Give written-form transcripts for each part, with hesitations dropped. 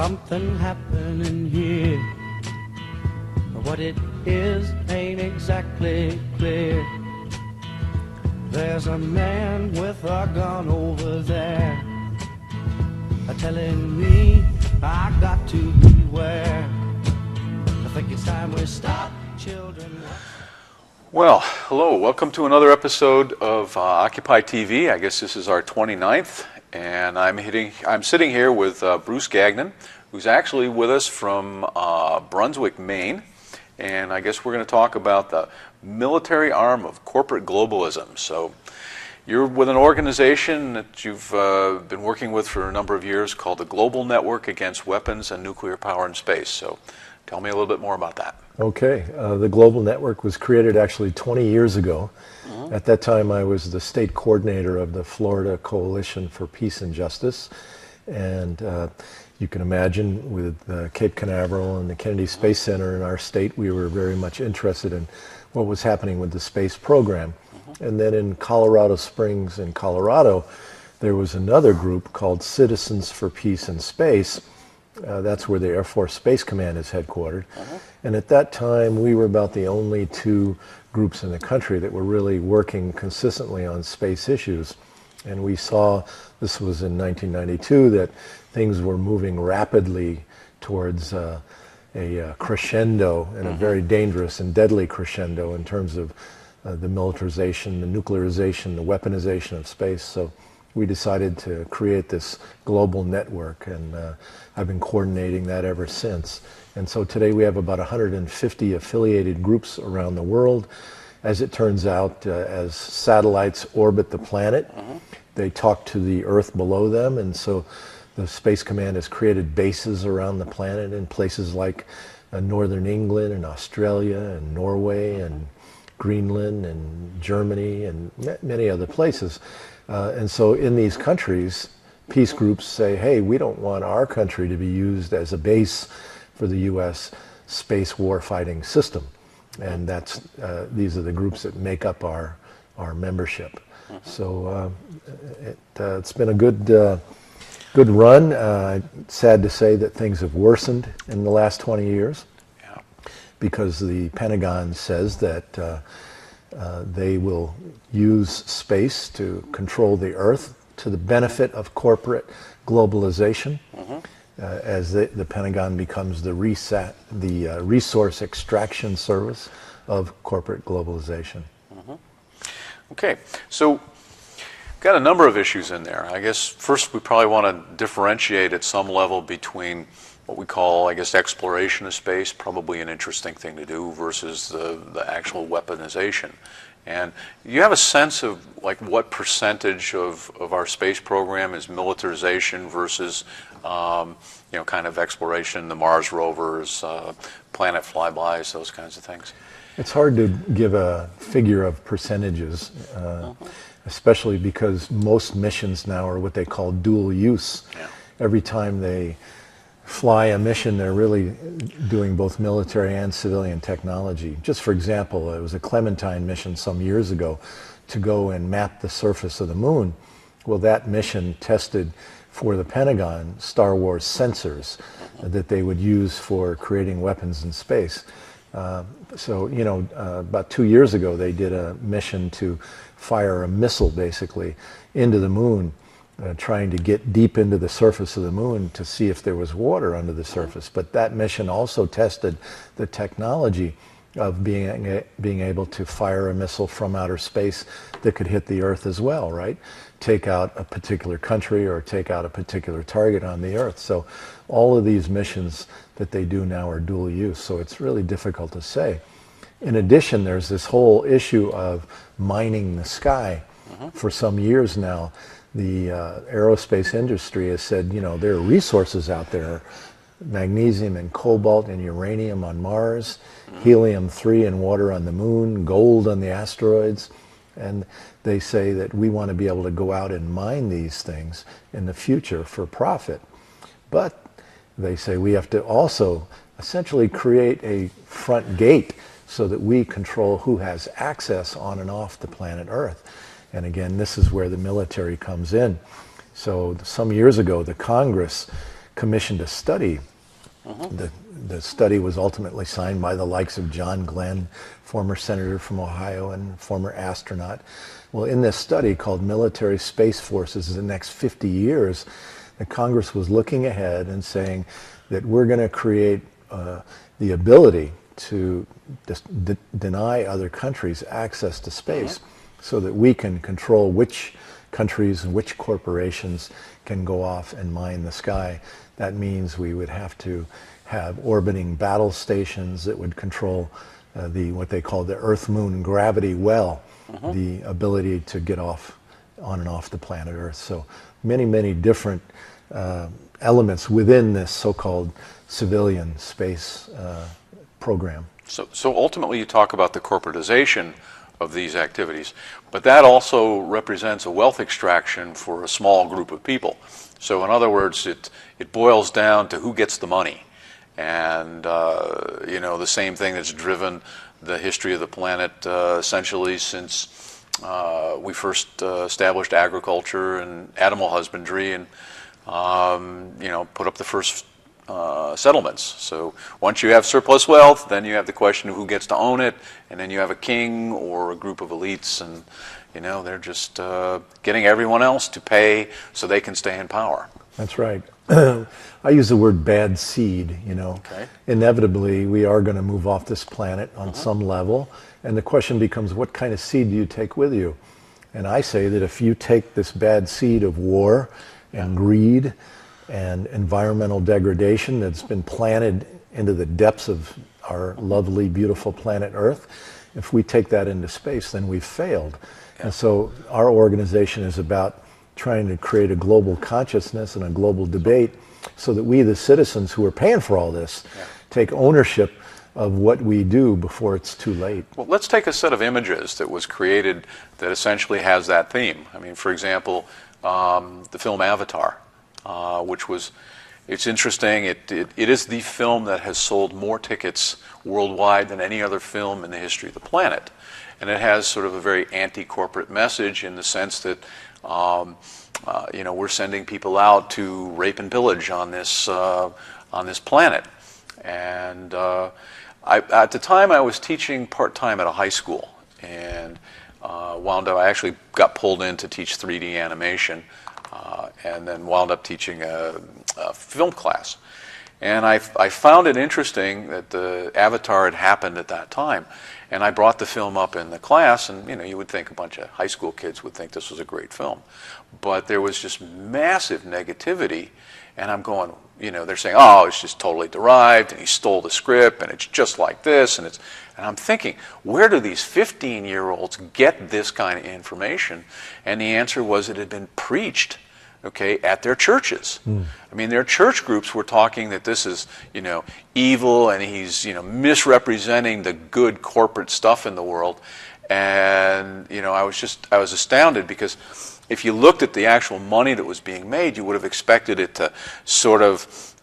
something happening here. But what it is ain't exactly clear. There's a man with a gun over there, telling me I got to beware. I think it's time we stop, children. Well, hello. Welcome to another episode of Occupy TV. I guess this is our 29th, and I'm sitting here with Bruce Gagnon, who's actually with us from Brunswick, Maine, and I guess we're going to talk about the military arm of corporate globalism. So you're with an organization that you've been working with for a number of years called the Global Network Against Weapons and Nuclear Power in Space. So tell me a little bit more about that. Okay. The Global Network was created actually 20 years ago. Mm-hmm. At that time, I was the state coordinator of the Florida Coalition for Peace and Justice. And you can imagine with Cape Canaveral and the Kennedy Space Center in our state, we were very much interested in what was happening with the space program. Mm-hmm. And then in Colorado Springs in Colorado, there was another group called Citizens for Peace and Space. That's where the Air Force Space Command is headquartered. Uh-huh. And at that time, we were about the only two groups in the country that were really working consistently on space issues. And we saw, this was in 1992, that things were moving rapidly towards a crescendo, and a very dangerous and deadly crescendo in terms of the militarization, the nuclearization, the weaponization of space. So we decided to create this global network, and I've been coordinating that ever since. And so today we have about 150 affiliated groups around the world. As it turns out, as satellites orbit the planet, they talk to the Earth below them, and so the Space Command has created bases around the planet in places like northern England and Australia and Norway and Greenland and Germany and many other places. And so in these countries, peace groups say, hey, we don't want our country to be used as a base for the U.S. space warfighting system. And that's these are the groups that make up our membership. So it's been a good run. Sad to say that things have worsened in the last 20 years, because the Pentagon says that they will use space to control the Earth to the benefit of corporate globalization, as the Pentagon becomes the resource extraction service of corporate globalization. Okay, so got a number of issues in there. I guess first we probably want to differentiate at some level between what we call, I guess, exploration of space, probably an interesting thing to do, versus the actual weaponization. And you have a sense of like what percentage of our space program is militarization versus kind of exploration, the Mars rovers, planet flybys, those kinds of things? It's hard to give a figure of percentages, especially because most missions now are what they call dual use. Yeah. Every time they fly a mission, they're really doing both military and civilian technology. Just for example, it was a Clementine mission some years ago to go and map the surface of the moon. Well, that mission tested for the Pentagon Star Wars sensors that they would use for creating weapons in space. About 2 years ago, they did a mission to fire a missile basically into the moon, trying to get deep into the surface of the moon to see if there was water under the surface. But that mission also tested the technology of being able to fire a missile from outer space that could hit the Earth as well, right? Take out a particular country or take out a particular target on the Earth. So all of these missions that they do now are dual use, so it's really difficult to say. In addition, there's this whole issue of mining the sky. For some years now, the aerospace industry has said, there are resources out there, magnesium and cobalt and uranium on Mars, helium-3 and water on the moon, gold on the asteroids, and they say that we want to be able to go out and mine these things in the future for profit. But they say we have to also essentially create a front gate so that we control who has access on and off the planet Earth. And again, this is where the military comes in. So some years ago, the Congress commissioned a study. The study was ultimately signed by the likes of John Glenn, former senator from Ohio and former astronaut. Well, in this study called Military Space Forces in the next 50 years, the Congress was looking ahead and saying that we're going to create the ability to deny other countries access to space so that we can control which countries and which corporations can go off and mine the sky. That means we would have to have orbiting battle stations that would control what they call the Earth-Moon gravity well, the ability to get off on and off the planet Earth. So many, many different elements within this so-called civilian space program. So ultimately you talk about the corporatization of these activities, but that also represents a wealth extraction for a small group of people. So in other words, it boils down to who gets the money. And, the same thing that's driven the history of the planet essentially since we first established agriculture and animal husbandry and, put up the first settlements. So once you have surplus wealth, then you have the question of who gets to own it, and then you have a king or a group of elites, and they're just getting everyone else to pay so they can stay in power. That's right. I use the word bad seed, Okay. Inevitably, we are going to move off this planet on some level, and the question becomes, what kind of seed do you take with you? And I say that if you take this bad seed of war and greed and environmental degradation that's been planted into the depths of our lovely, beautiful planet Earth, if we take that into space, then we've failed. Yeah. And so our organization is about trying to create a global consciousness and a global debate so that we, the citizens who are paying for all this, take ownership of what we do before it's too late. Well, let's take a set of images that was created that essentially has that theme. I mean, for example, the film Avatar, it's interesting. It is the film that has sold more tickets worldwide than any other film in the history of the planet. And it has sort of a very anti-corporate message in the sense that we're sending people out to rape and pillage on this planet. And at the time, I was teaching part-time at a high school, and I actually got pulled in to teach 3D animation, and then wound up teaching a film class. And I found it interesting that the Avatar had happened at that time. And I brought the film up in the class, and you would think a bunch of high school kids would think this was a great film. But there was just massive negativity, and I'm going, they're saying, oh, it's just totally derived, and he stole the script, and it's just like this, and I'm thinking, where do these 15-year-olds get this kind of information? And the answer was it had been preached, at their churches. I mean, their church groups were talking that this is, evil, and he's, misrepresenting the good corporate stuff in the world. And, I was astounded because if you looked at the actual money that was being made, you would have expected it to sort of,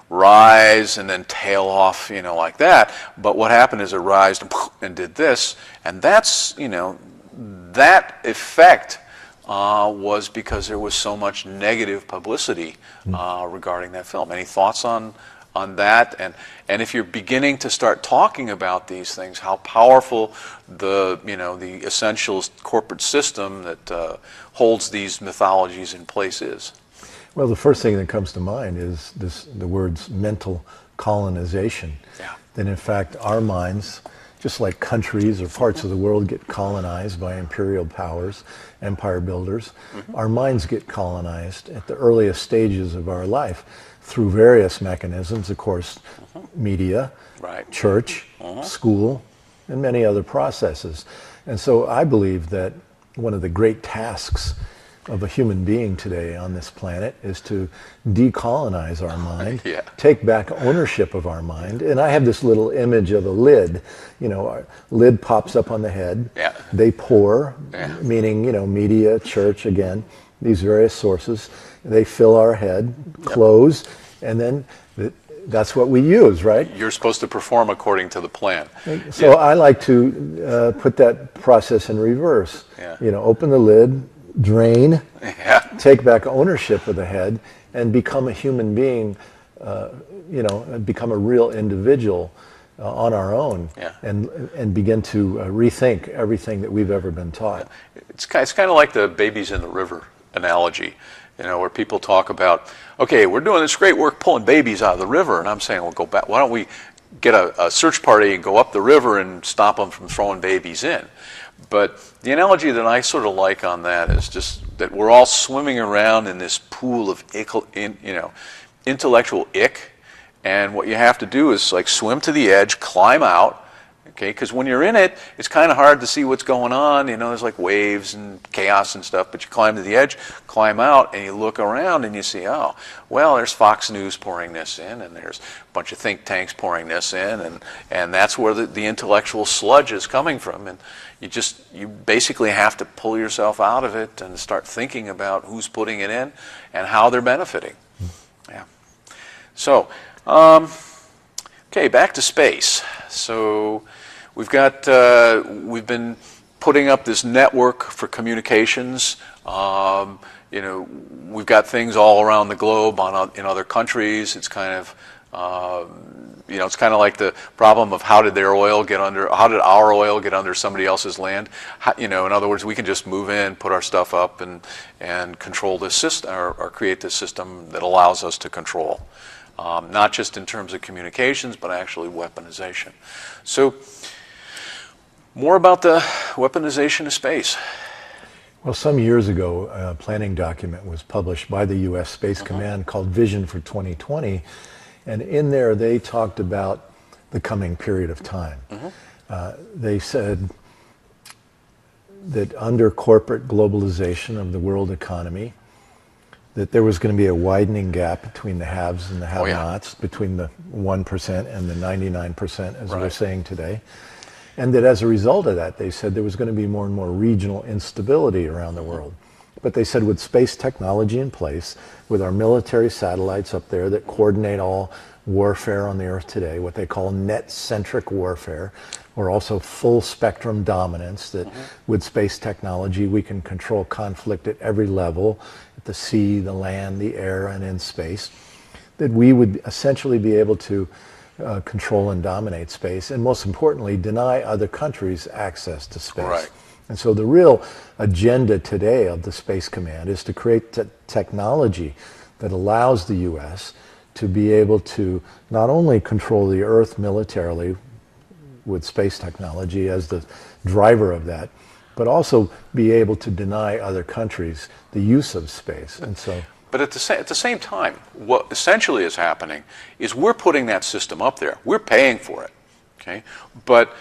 rise and then tail off, like that. But what happened is it rised and did this, and that's, that effect was because there was so much negative publicity regarding that film. Any thoughts on that? And if you're beginning to start talking about these things, how powerful the essential corporate system that holds these mythologies in place is? Well, the first thing that comes to mind is the words mental colonization. Yeah. That in fact our minds, just like countries or parts of the world get colonized by imperial powers, empire builders, our minds get colonized at the earliest stages of our life through various mechanisms, of course, media, church, school, and many other processes. And so I believe that one of the great tasks of a human being today on this planet is to decolonize our mind, take back ownership of our mind. And I have this little image of a lid. Our lid pops up on the head. They pour, meaning, media, church, again, these various sources. They fill our head, close, and then that's what we use, right? You're supposed to perform according to the plan. So I like to put that process in reverse. Open the lid, drain, take back ownership of the head and become a human being, and become a real individual on our own, and begin to rethink everything that we've ever been taught. It's kind of like the babies in the river analogy, where people talk about, okay, we're doing this great work pulling babies out of the river, and I'm saying, well, go back. Why don't we get a search party and go up the river and stop them from throwing babies in? But the analogy that I sort of like on that is just that we're all swimming around in this pool of intellectual ick, and what you have to do is like swim to the edge, climb out. Okay, because when you're in it, it's kind of hard to see what's going on. There's like waves and chaos and stuff, but you climb to the edge, climb out, and you look around and you see, oh, well, there's Fox News pouring this in, and there's a bunch of think tanks pouring this in, and that's where the intellectual sludge is coming from. And you basically have to pull yourself out of it and start thinking about who's putting it in and how they're benefiting. Yeah. So, okay, back to space. So we've been putting up this network for communications. We've got things all around the globe in other countries. It's kind of it's kind of like the problem of how did our oil get under somebody else's land? In other words, we can just move in, put our stuff up, and control this system, or create this system that allows us to control. Not just in terms of communications, but actually weaponization. So, more about the weaponization of space. Well, some years ago, a planning document was published by the U.S. Space Command called Vision for 2020, and in there they talked about the coming period of time. They said that under corporate globalization of the world economy, that there was going to be a widening gap between the haves and the have-nots, between the 1% and the 99%, as we're saying today. And that as a result of that, they said there was going to be more and more regional instability around the world. But they said with space technology in place, with our military satellites up there that coordinate all warfare on the Earth today, what they call net-centric warfare, or also full-spectrum dominance, that with space technology we can control conflict at every level, at the sea, the land, the air, and in space, that we would essentially be able to control and dominate space, and most importantly, deny other countries access to space. Right. And so the real agenda today of the Space Command is to create technology that allows the U.S. to be able to not only control the Earth militarily with space technology as the driver of that, but also be able to deny other countries the use of space. And so, but at the same time, what essentially is happening is we're putting that system up there. We're paying for it, okay? But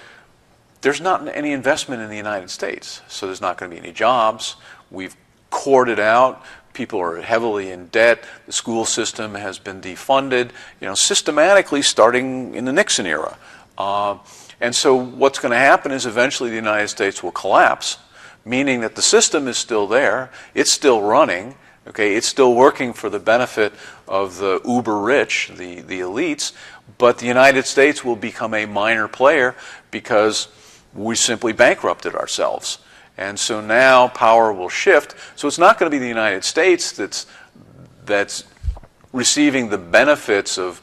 there's not any investment in the United States, so there's not going to be any jobs. We've cored out. People are heavily in debt. The school system has been defunded, systematically starting in the Nixon era. And so what's going to happen is eventually the United States will collapse, meaning that the system is still there, it's still running, okay, it's still working for the benefit of the uber rich, the elites, but the United States will become a minor player because we simply bankrupted ourselves. And so now power will shift. So it's not going to be the United States that's receiving the benefits of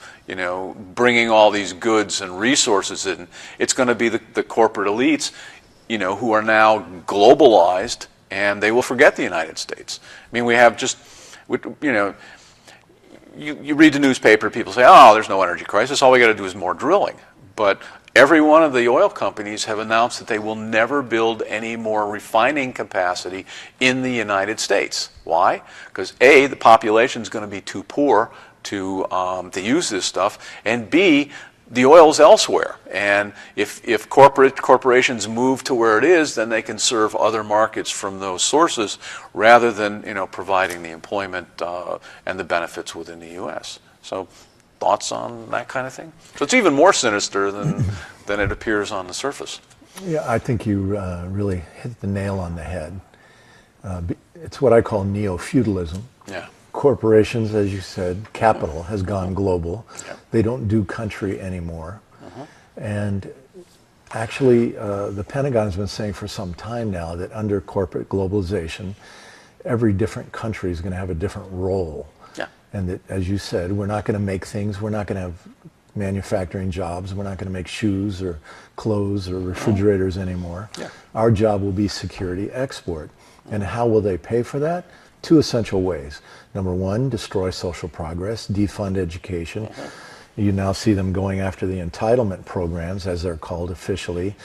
bringing all these goods and resources in. It's going to be the corporate elites, who are now globalized, and they will forget the United States. I mean, we have you read the newspaper, people say, oh, there's no energy crisis, all we got to do is more drilling. But every one of the oil companies have announced that they will never build any more refining capacity in the United States. Why? Because A, the population is going to be too poor to use this stuff, and B, the oil's elsewhere. And if corporations move to where it is, then they can serve other markets from those sources rather than providing the employment and the benefits within the U.S. So, thoughts on that kind of thing? So it's even more sinister than it appears on the surface. Yeah, I think you really hit the nail on the head. It's what I call neo-feudalism. Yeah. Corporations, as you said, capital has gone global. Yeah. They don't do country anymore. And actually, the Pentagon has been saying for some time now that under corporate globalization, every different country is going to have a different role. Yeah. And that, as you said, we're not going to make things, we're not going to have manufacturing jobs, we're not going to make shoes or clothes or refrigerators anymore. Yeah. Our job will be security export. And how will they pay for that? Two essential ways. Number one, destroy social progress, defund education. You now see them going after the entitlement programs, as they're called officially,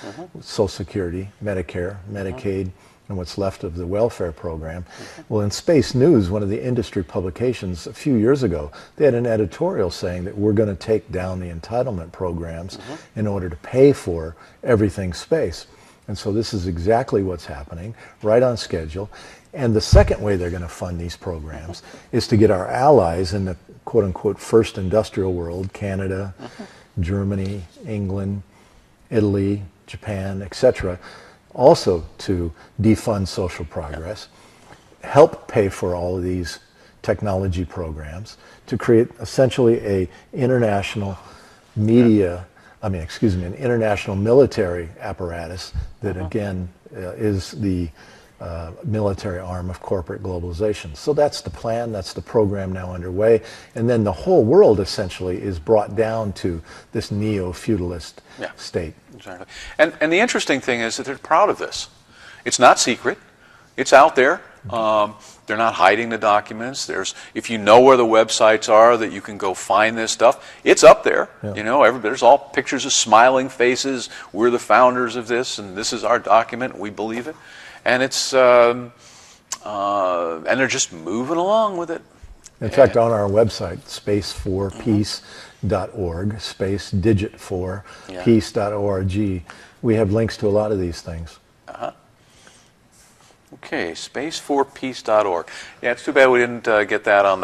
Social Security, Medicare, Medicaid, and what's left of the welfare program. Well, in Space News, one of the industry publications a few years ago, they had an editorial saying that we're going to take down the entitlement programs in order to pay for everything space. And so this is exactly what's happening, right on schedule. And the second way they're going to fund these programs is to get our allies in the quote-unquote first industrial world, Canada, Germany, England, Italy, Japan, etc., also to defund social progress, help pay for all of these technology programs, to create essentially an international an international military apparatus that again is the military arm of corporate globalization. So that's the plan, that's the program now underway, and then the whole world essentially is brought down to this neo-feudalist state. Exactly. And the interesting thing is that they're proud of this. It's not secret. It's out there. They're not hiding the documents. If you know where the websites are that you can go find this stuff, it's up there. You know, there's all pictures of smiling faces. We're the founders of this, and this is our document. We believe it. And it's and they're just moving along with it. In fact, on our website, space4peace.org, space digit 4 peace.org, we have links to a lot of these things. Okay, space4peace.org. Yeah, it's too bad we didn't get that on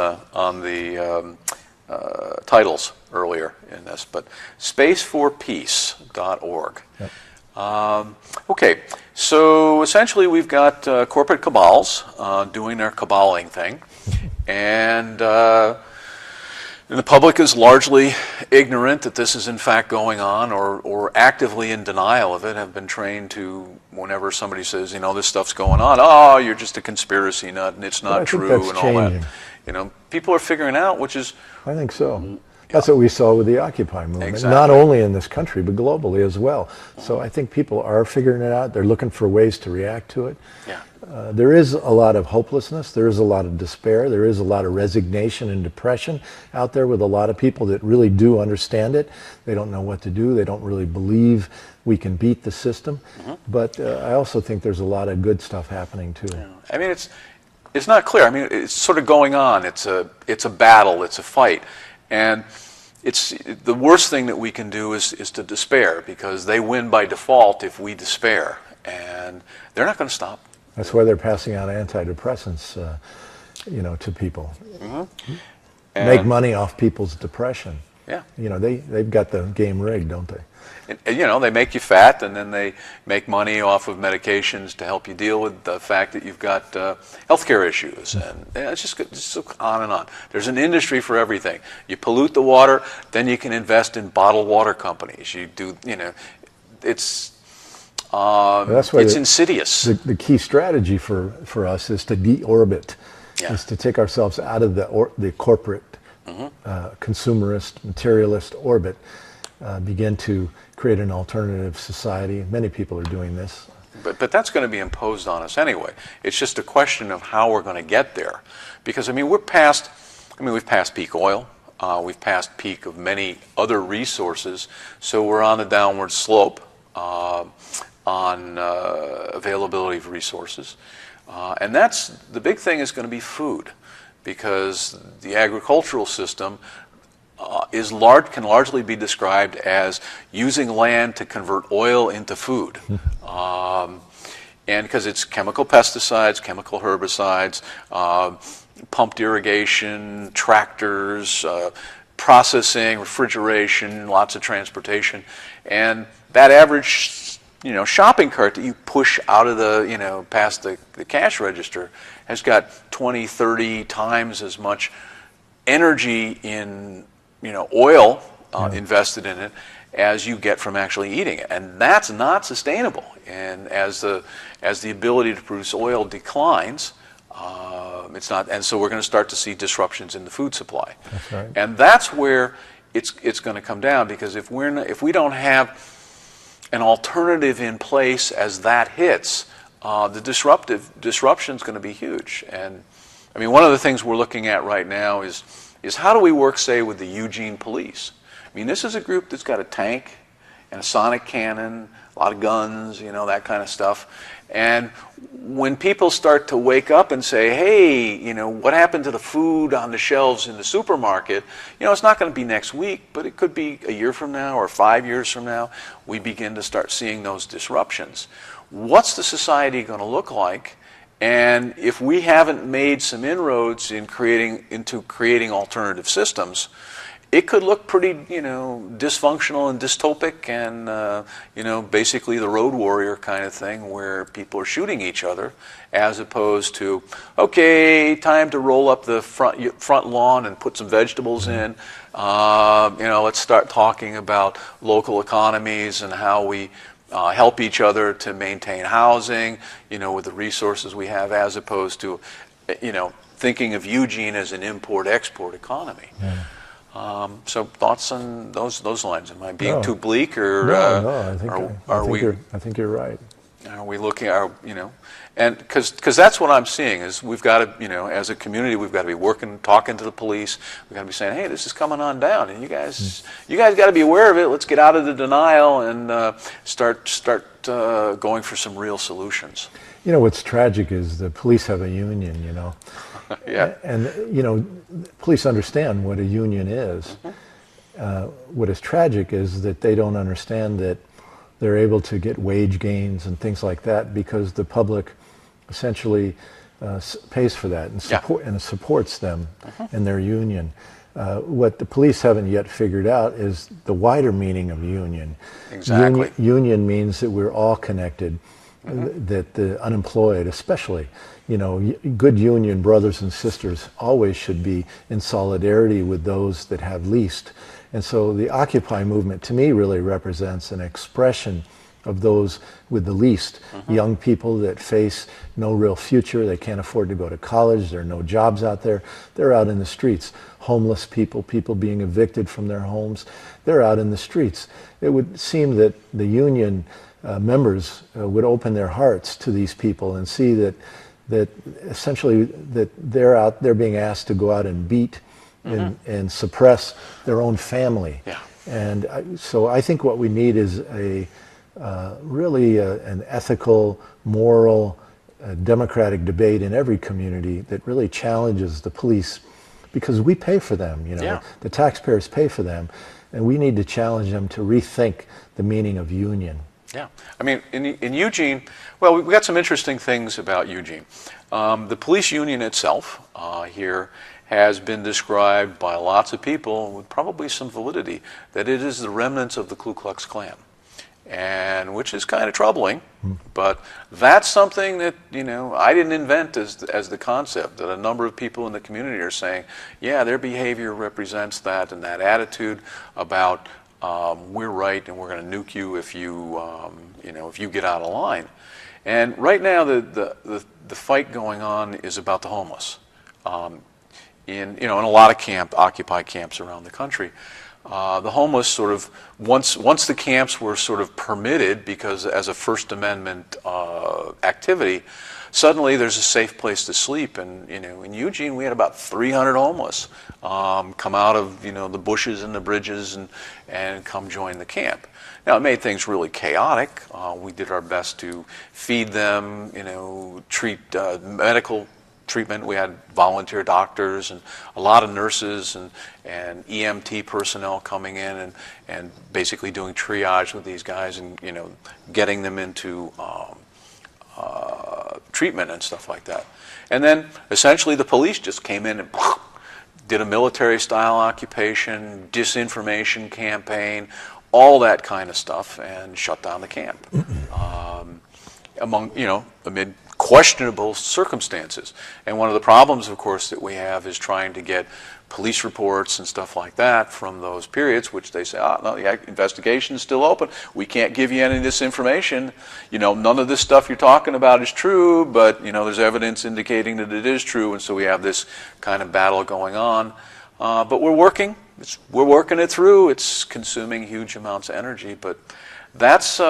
the titles earlier in this, but space4peace.org. Yep. Okay, so essentially we've got corporate cabals doing their caballing thing, and the public is largely ignorant that this is in fact going on, or actively in denial of it, have been trained to, whenever somebody says, you know, this stuff's going on, oh, you're just a conspiracy nut, and it's not true, and all that. You know, people are figuring out, which is... I think so. That's what we saw with the Occupy movement, Exactly. Not only in this country, but globally as well. So I think people are figuring it out. They're looking for ways to react to it. Yeah. There is a lot of hopelessness. There is a lot of despair. There is a lot of resignation and depression out there with a lot of people that really do understand it. They don't know what to do. They don't really believe we can beat the system. But I also think there's a lot of good stuff happening too. Yeah. I mean, it's not clear. I mean, it's sort of going on. It's a battle. It's a fight. And it's the worst thing that we can do is to despair, because they win by default if we despair, and they're not going to stop. That's why they're passing out antidepressants, to people. Make money off people's depression. Yeah. You know, they've got the game rigged, don't they? And, you know, they make you fat, and then they make money off of medications to help you deal with the fact that you've got healthcare issues, and it's just on and on. There's an industry for everything. You pollute the water, then you can invest in bottled water companies. You do, you know, it's insidious. The key strategy for us is to deorbit, is to take ourselves out of the corporate, consumerist, materialist orbit, begin to create an alternative society. Many people are doing this. But that's going to be imposed on us anyway. It's just a question of how we're going to get there. Because, I mean, we've passed peak oil. We've passed peak of many other resources. So we're on a downward slope on availability of resources. And the big thing is going to be food. Because the agricultural system can largely be described as using land to convert oil into food. And because it's chemical pesticides, chemical herbicides, pumped irrigation, tractors, processing, refrigeration, lots of transportation. And that average, shopping cart that you push out of the, past the cash register has got 20, 30 times as much energy in oil invested in it as you get from actually eating it, and that's not sustainable. And as the ability to produce oil declines, It's not, and so we're going to start to see disruptions in the food supply. That's right. And that's where it's going to come down, because if we don't have an alternative in place as that hits, the disruption is going to be huge. And I mean, one of the things we're looking at right now is how do we work, say, with the Eugene police? I mean, this is a group that's got a tank and a sonic cannon, a lot of guns, you know, that kind of stuff. And when people start to wake up and say, hey, you know, what happened to the food on the shelves in the supermarket? You know, it's not going to be next week, but it could be a year from now or 5 years from now. We begin to start seeing those disruptions. What's the society going to look like? And if we haven't made some inroads in creating alternative systems, it could look pretty, you know, dysfunctional and dystopic, and you know, basically the road warrior kind of thing, where people are shooting each other, as opposed to, okay, time to roll up the front lawn and put some vegetables in. You know, let's start talking about local economies and how we help each other to maintain housing, you know, with the resources we have, as opposed to, you know, thinking of Eugene as an import-export economy. Yeah. So thoughts on those lines? Am I being too bleak, or no? I think you're right. Are we looking? You know, and because that's what I'm seeing is we've got to, you know, as a community, we've got to be working, talking to the police. We've got to be saying, hey, this is coming on down, and you guys got to be aware of it. Let's get out of the denial and start going for some real solutions. You know, what's tragic is the police have a union, you know. Yeah. And, you know, police understand what a union is. What is tragic is that they don't understand that they're able to get wage gains and things like that because the public essentially pays for that and supports them in their union. What the police haven't yet figured out is the wider meaning of union. Exactly. Union means that we're all connected, that the unemployed especially, you know, good union brothers and sisters always should be in solidarity with those that have least. And so the Occupy movement to me really represents an expression of those with the least, young people that face no real future. They can't afford to go to college. There are no jobs out there. They're out in the streets. Homeless people, people being evicted from their homes, they're out in the streets. It would seem that the union members would open their hearts to these people and see that essentially that they're being asked to go out and beat and suppress their own family. Yeah. And so I think what we need is really an ethical, moral, democratic debate in every community that really challenges the police, because we pay for them, you know. Yeah. The taxpayers pay for them, and we need to challenge them to rethink the meaning of union. Yeah, I mean, in Eugene, well, we've got some interesting things about Eugene. The police union itself here has been described by lots of people with probably some validity that it is the remnants of the Ku Klux Klan, and which is kind of troubling. But that's something that, you know, I didn't invent as the concept. That a number of people in the community are saying, yeah, their behavior represents that, and that attitude about we're right and we're going to nuke you if you if you get out of line. And right now the fight going on is about the homeless. In a lot of Occupy camps around the country, the homeless sort of once the camps were sort of permitted because as a First Amendment activity, suddenly there's a safe place to sleep. And in Eugene we had about 300 homeless come out of the bushes and the bridges and come join the camp. Now, it made things really chaotic. We did our best to feed them, treat medical treatment. We had volunteer doctors and a lot of nurses and EMT personnel coming in and basically doing triage with these guys and getting them into treatment and stuff like that. And then essentially the police just came in and did a military-style occupation, disinformation campaign, all that kind of stuff, and shut down the camp amid questionable circumstances. And one of the problems, of course, that we have is trying to get police reports and stuff like that from those periods, which they say, no, the investigation is still open. We can't give you any of this information. None of this stuff you're talking about is true, but, there's evidence indicating that it is true, and so we have this kind of battle going on. But we're working it through. It's consuming huge amounts of energy, but that's,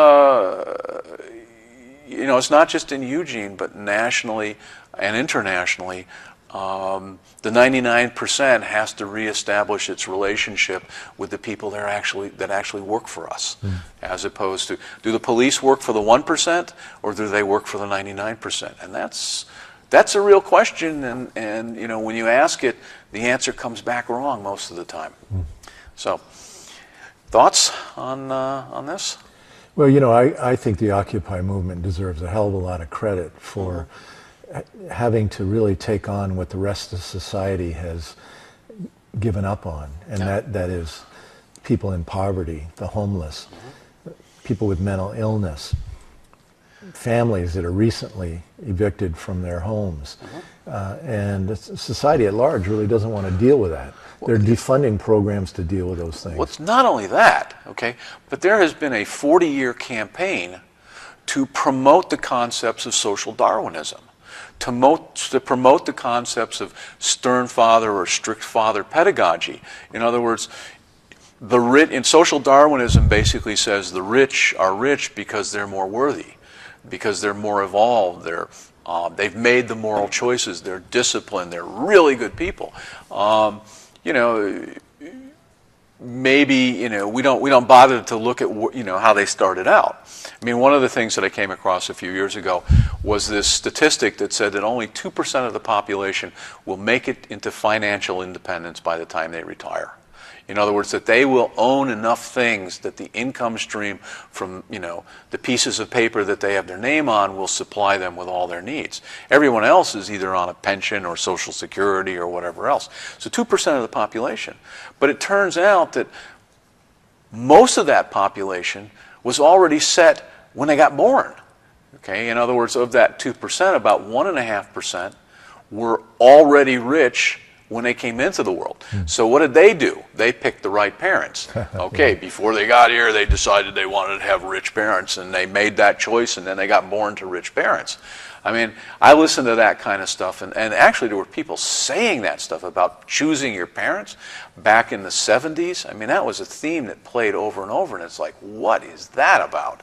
it's not just in Eugene, but nationally and internationally. The 99% has to reestablish its relationship with the people that actually work for us, as opposed to, do the police work for the 1% or do they work for the 99%? And that's a real question, and when you ask it, the answer comes back wrong most of the time. So, thoughts on this? Well, I think the Occupy movement deserves a hell of a lot of credit for having to really take on what the rest of society has given up on, and that is people in poverty, the homeless, people with mental illness, families that are recently evicted from their homes. And society at large really doesn't want to deal with that. They're defunding programs to deal with those things. Well, it's not only that, okay, but there has been a 40-year campaign to promote the concepts of social Darwinism, to promote the concepts of stern father or strict father pedagogy. In other words, in social Darwinism basically says the rich are rich because they're more worthy, because they're more evolved, they've made the moral choices, they're disciplined, they're really good people. Maybe we don't bother to look at how they started out. I mean, one of the things that I came across a few years ago was this statistic that said that only 2% of the population will make it into financial independence by the time they retire. In other words, that they will own enough things that the income stream from, the pieces of paper that they have their name on will supply them with all their needs. Everyone else is either on a pension or Social Security or whatever else. So 2% of the population. But it turns out that most of that population was already set when they got born. Okay? In other words, of that 2%, about 1.5% were already rich when they came into the world. So what did they do? They picked the right parents. Okay, before they got here, they decided they wanted to have rich parents, and they made that choice, and then they got born to rich parents. I mean, I listened to that kind of stuff, and actually there were people saying that stuff about choosing your parents back in the 70s. I mean, that was a theme that played over and over, and it's like, what is that about?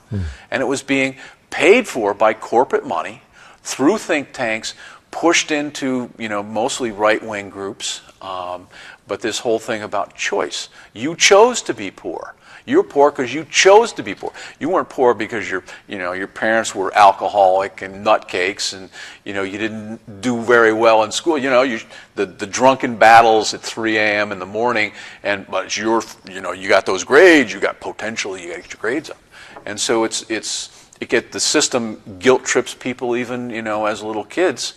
And it was being paid for by corporate money through think tanks, pushed into, mostly right-wing groups, but this whole thing about choice. You chose to be poor. You're poor because you chose to be poor. You weren't poor because your parents were alcoholic and nutcakes, and you didn't do very well in school. The drunken battles at 3 a.m. in the morning, but you got those grades. You got potential. You got to get your grades up, and so the system guilt trips people even as little kids.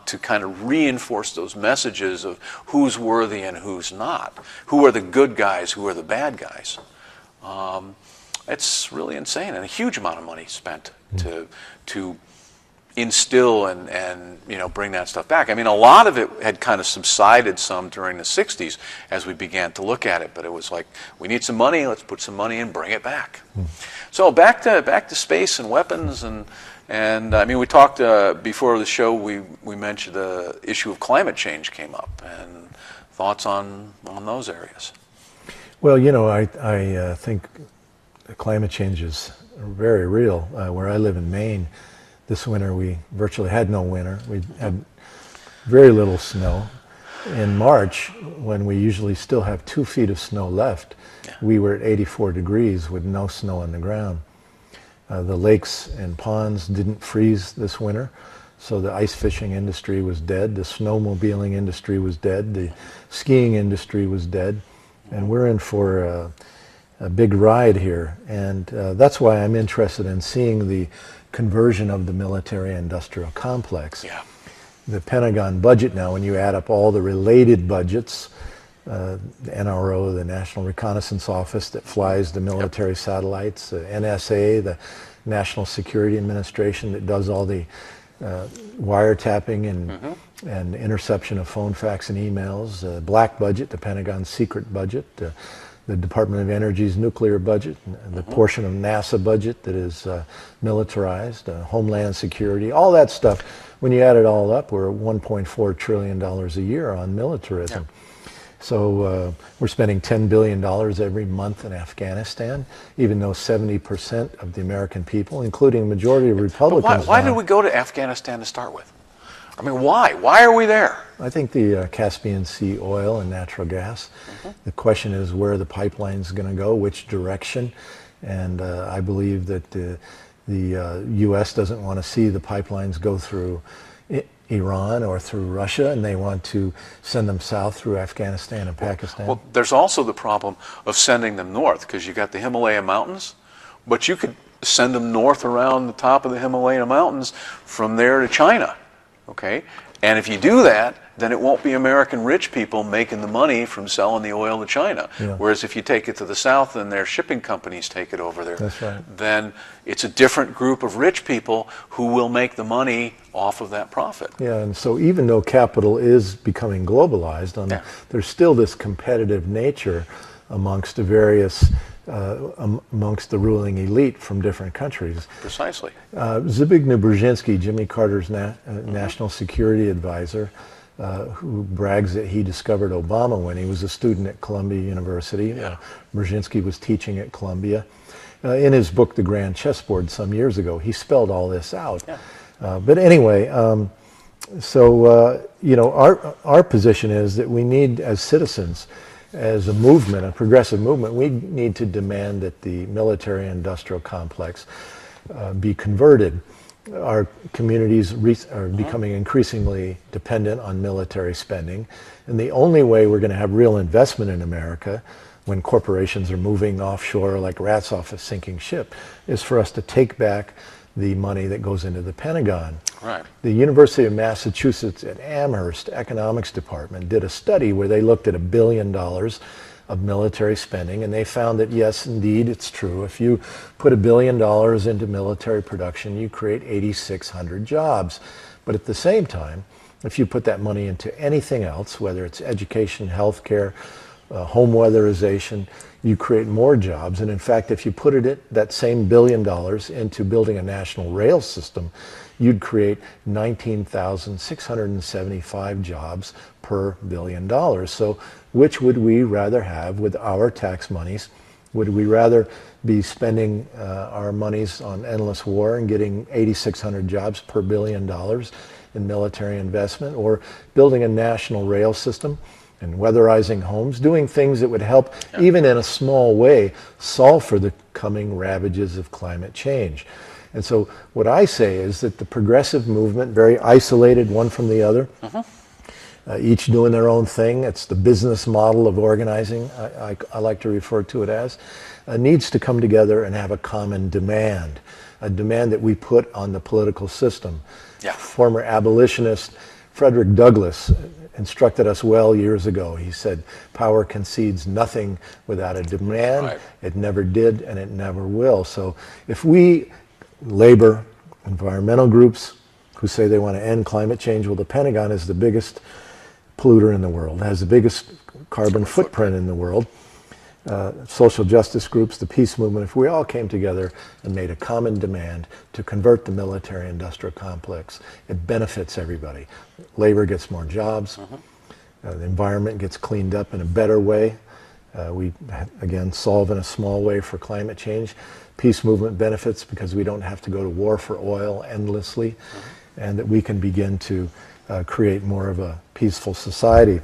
To kind of reinforce those messages of who's worthy and who's not. Who are the good guys, who are the bad guys. It's really insane, and a huge amount of money spent to instill and bring that stuff back. I mean, a lot of it had kind of subsided some during the 60s as we began to look at it, but it was like, we need some money, let's put some money in, bring it back. So back to space and weapons, and I mean, we talked before the show. We mentioned the issue of climate change came up, and thoughts on those areas. Well, I think climate change is very real. Where I live in Maine, this winter we virtually had no winter. We had very little snow. In March, when we usually still have 2 feet of snow left, we were at 84 degrees with no snow on the ground. The lakes and ponds didn't freeze this winter, so the ice fishing industry was dead, the snowmobiling industry was dead, the skiing industry was dead, and we're in for a big ride here. And that's why I'm interested in seeing the conversion of the military-industrial complex. Yeah. The Pentagon budget now, when you add up all the related budgets, the NRO, the National Reconnaissance Office that flies the military satellites, the NSA, the National Security Administration that does all the wiretapping and interception of phone, fax, and emails, black budget, the Pentagon's secret budget, the Department of Energy's nuclear budget, the portion of NASA budget that is militarized, Homeland Security, all that stuff. When you add it all up, we're at $1.4 trillion a year on militarism. Yeah. So we're spending $10 billion every month in Afghanistan, even though 70% of the American people, including the majority of Republicans... But why did we go to Afghanistan to start with? I mean, why? Why are we there? I think the Caspian Sea oil and natural gas. The question is where the pipeline's going to go, which direction. And I believe that the U.S. doesn't want to see the pipelines go through Iran or through Russia, and they want to send them south through Afghanistan and Pakistan. Well, there's also the problem of sending them north, because you've got the Himalaya mountains, but you could send them north around the top of the Himalaya mountains from there to China, okay? And if you do that, then it won't be American rich people making the money from selling the oil to China. Yeah. Whereas if you take it to the south and their shipping companies take it over there, That's right. then it's a different group of rich people who will make the money off of that profit. Yeah, and so even though capital is becoming globalized, there's still this competitive nature amongst the various, amongst the ruling elite from different countries. Precisely. Zbigniew Brzezinski, Jimmy Carter's national security advisor, who brags that he discovered Obama when he was a student at Columbia University. Yeah. Brzezinski was teaching at Columbia. In his book, The Grand Chessboard, some years ago, he spelled all this out. Yeah. But anyway, you know, our position is that we need, as citizens, as a movement, a progressive movement, we need to demand that the military-industrial complex be converted. Our communities are becoming increasingly dependent on military spending, and the only way we're going to have real investment in America when corporations are moving offshore like rats off a sinking ship is for us to take back the money that goes into the Pentagon. Right. The University of Massachusetts at Amherst Economics Department did a study where they looked at $1 billion of military spending, and they found that yes, indeed, it's true. If you put $1 billion into military production, you create 8,600 jobs. But at the same time, if you put that money into anything else, whether it's education, healthcare, home weatherization, you create more jobs. And in fact, if you put that same $1 billion into building a national rail system, you'd create 19,675 jobs per $1 billion. So which would we rather have with our tax monies? Would we rather be spending our monies on endless war and getting 8,600 jobs per $1 billion in military investment, or building a national rail system and weatherizing homes, doing things that would help, even in a small way, solve for the coming ravages of climate change? And so what I say is that the progressive movement, very isolated one from the other, each doing their own thing, it's the business model of organizing, I like to refer to it as, needs to come together and have a common demand, a demand that we put on the political system. Yeah. Former abolitionist Frederick Douglass instructed us well years ago. He said, power concedes nothing without a demand. Right. It never did, and it never will. So if we, labor, environmental groups who say they want to end climate change, well, the Pentagon is the biggest polluter in the world, has the biggest carbon footprint in the world. Social justice groups, the peace movement, if we all came together and made a common demand to convert the military-industrial complex, it benefits everybody. Labor gets more jobs, the environment gets cleaned up in a better way. We, again, solve in a small way for climate change. Peace movement benefits because we don't have to go to war for oil endlessly, and that we can begin to create more of a peaceful society.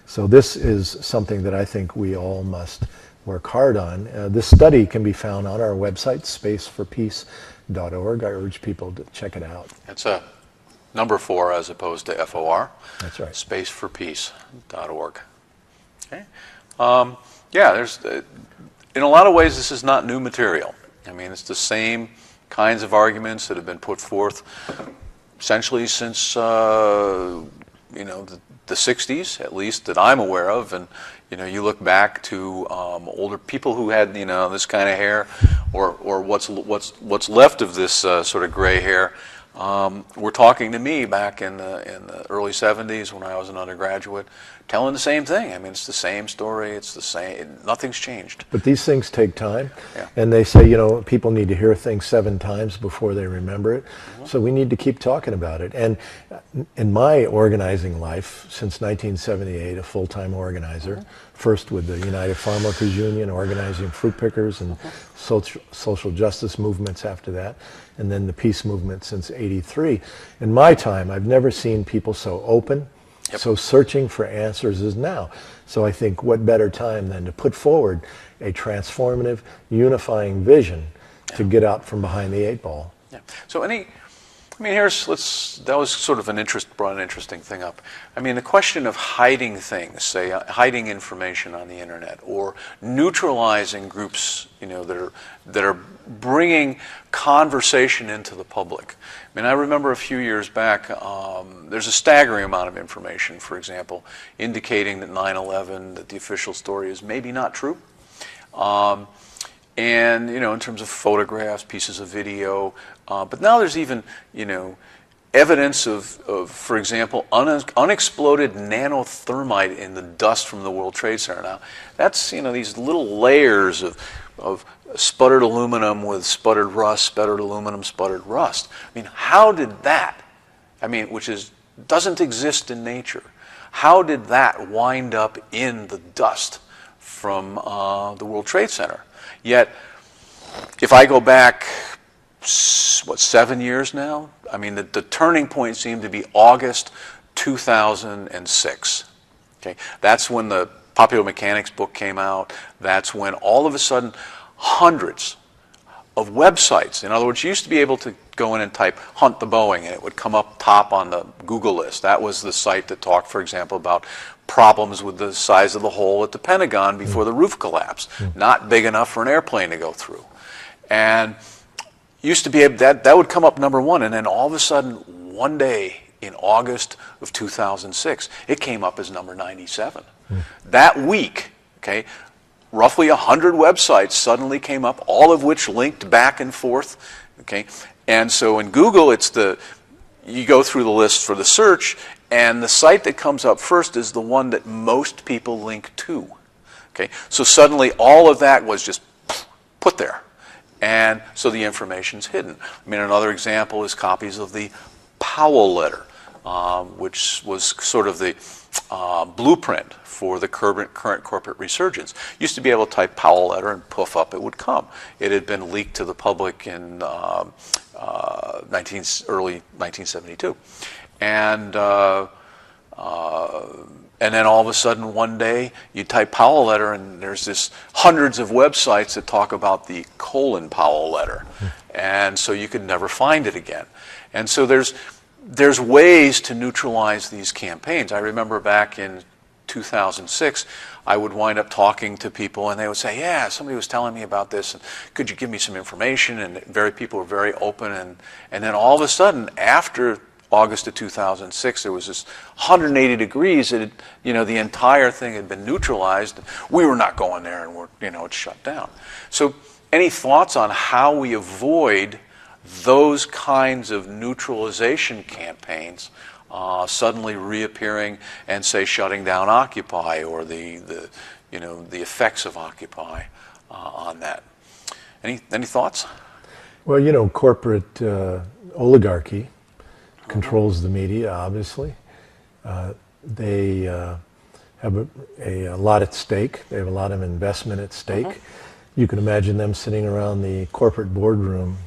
So this is something that I think we all must work hard on. This study can be found on our website, spaceforpeace.org. I urge people to check it out. It's a number 4 as opposed to FOR. That's right. Spaceforpeace.org. Okay. Yeah, there's in a lot of ways this is not new material. I mean, it's the same kinds of arguments that have been put forth essentially since the 60s, at least that I'm aware of. And you look back to older people who had this kind of hair, or what's left of this sort of gray hair. were talking to me back in the early 70s when I was an undergraduate, telling the same thing. I mean, it's the same story. It's the same. Nothing's changed. But these things take time, Yeah. and they say, you know, people need to hear things 7 times before they remember it. So we need to keep talking about it. And in my organizing life, since 1978, a full-time organizer, first with the United Farm Workers Union, organizing fruit pickers and social justice movements after that, and then the peace movement since '83. In my time, I've never seen people so open, so searching for answers as now. So I think what better time than to put forward a transformative, unifying vision to get out from behind the 8 ball. Yeah. So that was sort of brought an interesting thing up. I mean, the question of hiding things, say hiding information on the internet, or neutralizing groups, you know, that are bringing conversation into the public. I mean, I remember a few years back, there's a staggering amount of information, for example, indicating that 9/11, that the official story is maybe not true. And, you know, in terms of photographs, pieces of video, but now there's even, you know, evidence of for example, unexploded nanothermite in the dust from the World Trade Center. Now, that's, you know, these little layers of sputtered aluminum with sputtered rust, sputtered aluminum, sputtered rust. I mean, how did that, I mean, doesn't exist in nature, how did that wind up in the dust from the World Trade Center? Yet, if I go back, 7 years now? I mean, the turning point seemed to be August 2006. Okay, that's when the Popular Mechanics book came out. That's when all of a sudden hundreds of websites, in other words, you used to be able to go in and type "Hunt the Boeing" and it would come up top on the Google list. That was the site that talked, for example, about problems with the size of the hole at the Pentagon before the roof collapsed. Not big enough for an airplane to go through. And used to be able, that would come up #1, and then all of a sudden, one day in August of 2006, it came up as number 97. That week, okay, roughly 100 websites suddenly came up, all of which linked back and forth, okay? And so in Google, you go through the list for the search, and the site that comes up first is the one that most people link to, okay? So suddenly all of that was just put there. And so the information's hidden. I mean, another example is copies of the Powell letter, which was sort of the blueprint for the current corporate resurgence. Used to be able to type Powell letter and poof, up it would come. It had been leaked to the public in early 1972. And then all of a sudden, one day, you type Powell letter, and there's this hundreds of websites that talk about the Powell letter. And so you could never find it again. And so there's ways to neutralize these campaigns. I remember back in 2006, I would wind up talking to people, and they would say, yeah, somebody was telling me about this, and could you give me some information? And people were very open. And then all of a sudden, after August of 2006, there was this 180 degrees that, you know, the entire thing had been neutralized. We were not going there, and it's shut down. So any thoughts on how we avoid those kinds of neutralization campaigns suddenly reappearing and, say, shutting down Occupy, or the effects of Occupy on that? Any thoughts? Well, you know, corporate oligarchy controls the media, obviously. They have a lot at stake. They have a lot of investment at stake. You can imagine them sitting around the corporate boardroom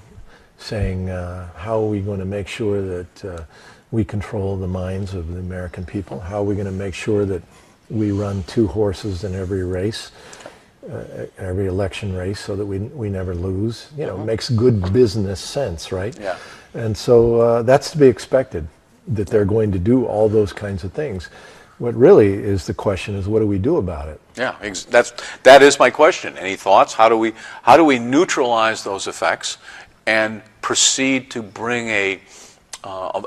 saying, how are we going to make sure that we control the minds of the American people? How are we going to make sure that we run 2 horses in every race, every election race, so that we never lose? You know, it makes good business sense, right? Yeah. And so that's to be expected, that they're going to do all those kinds of things. What really is the question is, what do we do about it? Yeah, that is my question. Any thoughts? How do we neutralize those effects and proceed to bring a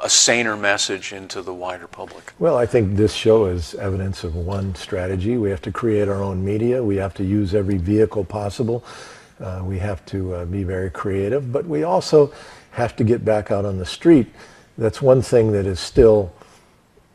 saner message into the wider public? Well, I think this show is evidence of one strategy. We have to create our own media. We have to use every vehicle possible We have to be very creative, but we also have to get back out on the street. That's one thing that is still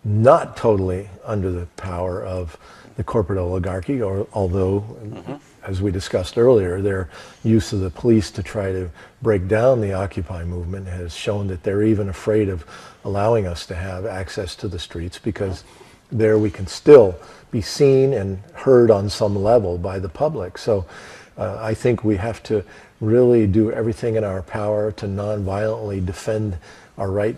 not totally under the power of the corporate oligarchy, or although, as we discussed earlier, their use of the police to try to break down the Occupy movement has shown that they're even afraid of allowing us to have access to the streets, because there we can still be seen and heard on some level by the public. So I think we have to really do everything in our power to non-violently defend our right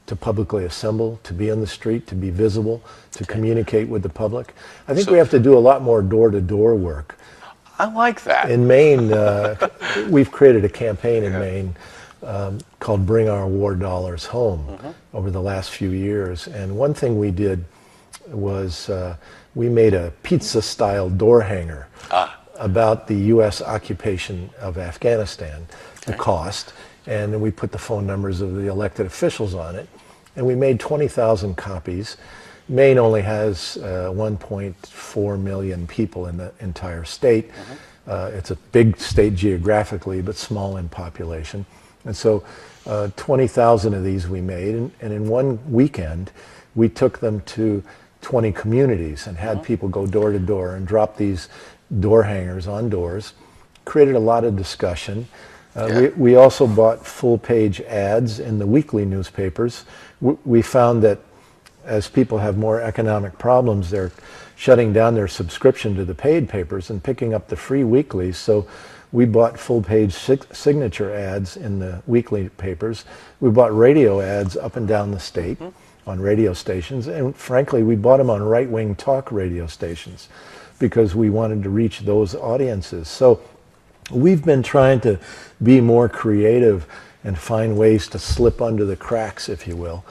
to publicly assemble, to be on the street, to be visible, to communicate with the public. I think we have to do a lot more door-to-door work. I like that. In Maine, we've created a campaign in Maine called Bring Our War Dollars Home over the last few years. And one thing we did was we made a pizza-style door hanger about the U.S. occupation of Afghanistan, the cost, and then we put the phone numbers of the elected officials on it. And we made 20,000 copies. Maine only has 1.4 million people in the entire state. It's a big state geographically, but small in population. And so 20,000 of these we made. And in one weekend, we took them to 20 communities and had people go door to door and drop these door hangers on doors. Created a lot of discussion. We also bought full-page ads in the weekly newspapers. We found that as people have more economic problems, they're shutting down their subscription to the paid papers and picking up the free weeklies. So we bought full-page signature ads in the weekly papers. We bought radio ads up and down the state on radio stations. And frankly, we bought them on right-wing talk radio stations because we wanted to reach those audiences. So we've been trying to be more creative and find ways to slip under the cracks, if you will,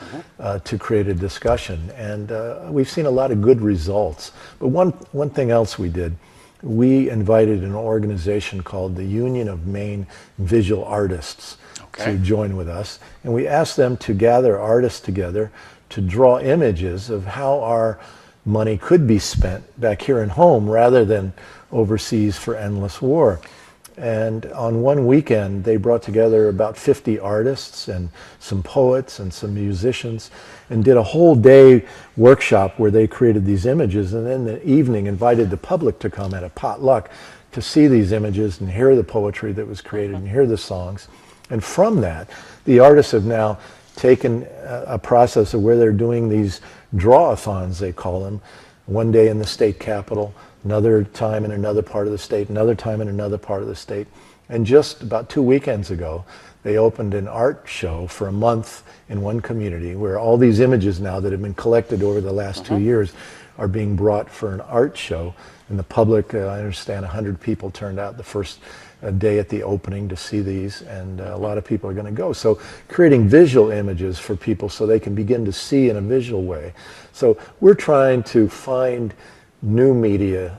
to create a discussion. And we've seen a lot of good results. But one thing else we did, we invited an organization called the Union of Maine Visual Artists to join with us. And we asked them to gather artists together to draw images of how our money could be spent back here at home rather than overseas for endless war. And on one weekend, they brought together about 50 artists and some poets and some musicians and did a whole day workshop where they created these images, and then in the evening invited the public to come at a potluck to see these images and hear the poetry that was created and hear the songs. And from that, the artists have now taken a process of where they're doing these draw-a-thons, they call them, one day in the state capitol, another time in another part of the state, another time in another part of the state. And just about 2 weekends ago, they opened an art show for a month in one community where all these images now that have been collected over the last 2 years are being brought for an art show. And the public, I understand 100 people turned out the first day at the opening to see these, and a lot of people are going to go. So creating visual images for people so they can begin to see in a visual way. So we're trying to find new media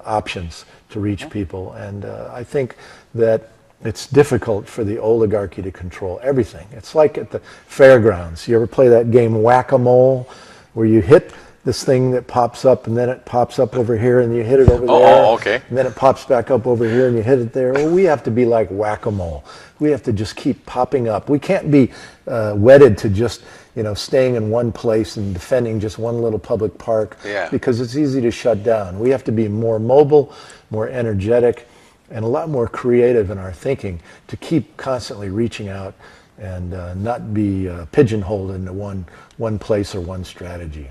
options to reach people, and I think that it's difficult for the oligarchy to control everything. It's like at the fairgrounds. You ever play that game Whack-A-Mole, where you hit this thing that pops up and then it pops up over here and you hit it over there, and then it pops back up over here and you hit it there? Well, we have to be like Whack-A-Mole. We have to just keep popping up. We can't be wedded to just staying in one place and defending just one little public park because it's easy to shut down. We have to be more mobile, more energetic, and a lot more creative in our thinking to keep constantly reaching out and not be pigeonholed into one place or one strategy.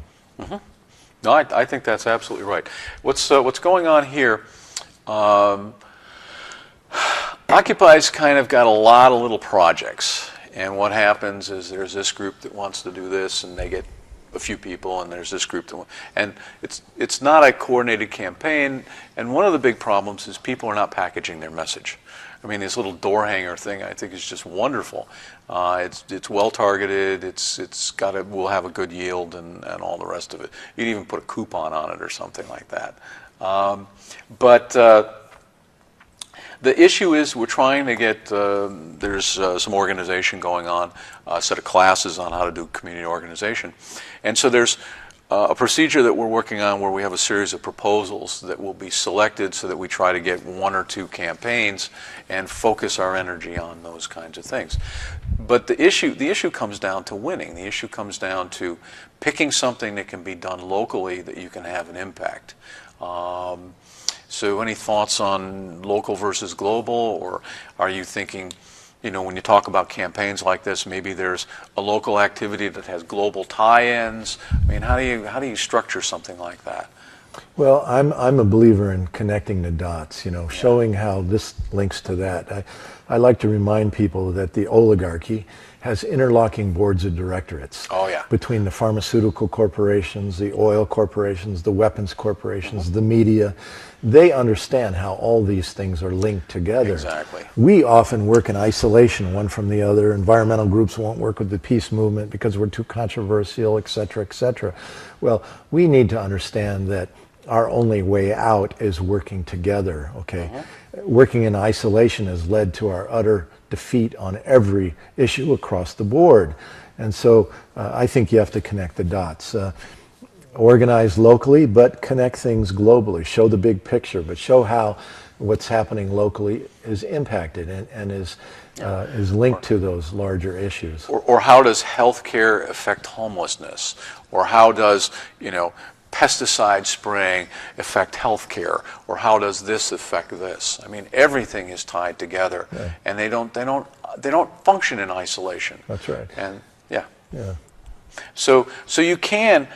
No, I think that's absolutely right. What's going on here? Occupy's kind of got a lot of little projects. And what happens is there's this group that wants to do this, and they get a few people, and there's this group that and it's not a coordinated campaign. And one of the big problems is people are not packaging their message. I mean, this little door hanger thing I think is just wonderful. It's well targeted. We'll have a good yield and all the rest of it. You can even put a coupon on it or something like that. But the issue is we're trying to get, there's some organization going on, a set of classes on how to do community organization. And so there's a procedure that we're working on where we have a series of proposals that will be selected so that we try to get 1 or 2 campaigns and focus our energy on those kinds of things. But the issue comes down to winning. The issue comes down to picking something that can be done locally that you can have an impact. So any thoughts on local versus global, or are you thinking, when you talk about campaigns like this, maybe there's a local activity that has global tie-ins? I mean, how do you structure something like that? Well, I'm a believer in connecting the dots, showing how this links to that. I like to remind people that the oligarchy has interlocking boards of directorates between the pharmaceutical corporations, the oil corporations, the weapons corporations, the media. They understand how all these things are linked together. Exactly. We often work in isolation, one from the other. Environmental groups won't work with the peace movement because we're too controversial, et cetera, et cetera. Well, we need to understand that our only way out is working together, okay? Working in isolation has led to our utter defeat on every issue across the board. And so I think you have to connect the dots. Organize locally, but connect things globally. Show the big picture, but show how what's happening locally is impacted and is linked to those larger issues. Or how does healthcare affect homelessness? Or how does, pesticide spraying affect healthcare? Or how does this affect this? I mean, everything is tied together, and they don't function in isolation. That's right. And so you can,